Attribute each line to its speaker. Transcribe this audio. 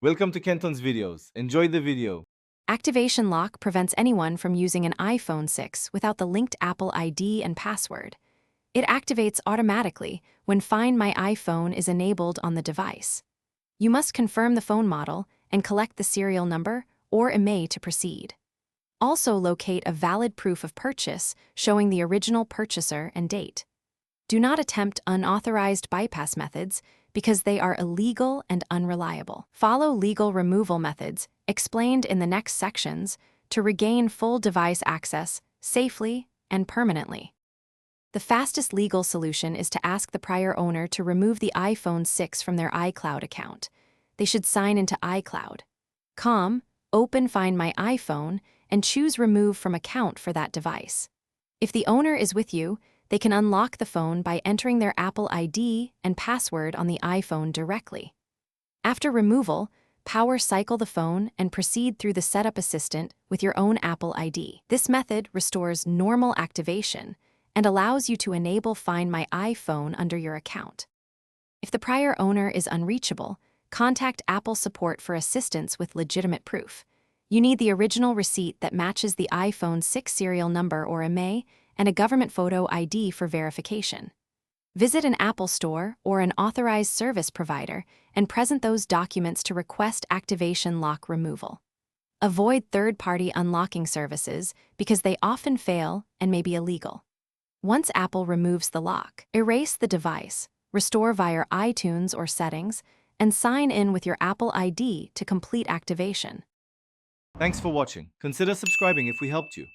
Speaker 1: Welcome to Kenton's videos. Enjoy the video.
Speaker 2: Activation lock prevents anyone from using an iPhone 6 without the linked Apple ID and password. It activates automatically when Find My iPhone is enabled on the device. You must confirm the phone model and collect the serial number or IMEI to proceed. Also locate a valid proof of purchase showing the original purchaser and date. Do not attempt unauthorized bypass methods because they are illegal and unreliable. Follow legal removal methods explained in the next sections to regain full device access safely and permanently. The fastest legal solution is to ask the prior owner to remove the iPhone 6 from their iCloud account. They should sign into iCloud. Open Find My iPhone and choose Remove from Account for that device. If the owner is with you, they can unlock the phone by entering their Apple ID and password on the iPhone directly. After removal, power cycle the phone and proceed through the setup assistant with your own Apple ID. This method restores normal activation and allows you to enable Find My iPhone under your account. If the prior owner is unreachable, contact Apple support for assistance with legitimate proof. You need the original receipt that matches the iPhone 6 serial number or IMEI and a government photo ID for verification. Visit an Apple store or an authorized service provider and present those documents to request activation lock removal. Avoid third-party unlocking services because they often fail and may be illegal. Once Apple removes the lock, erase the device, restore via iTunes or settings, and sign in with your Apple ID to complete activation.
Speaker 1: Thanks for watching. Consider subscribing if we helped you.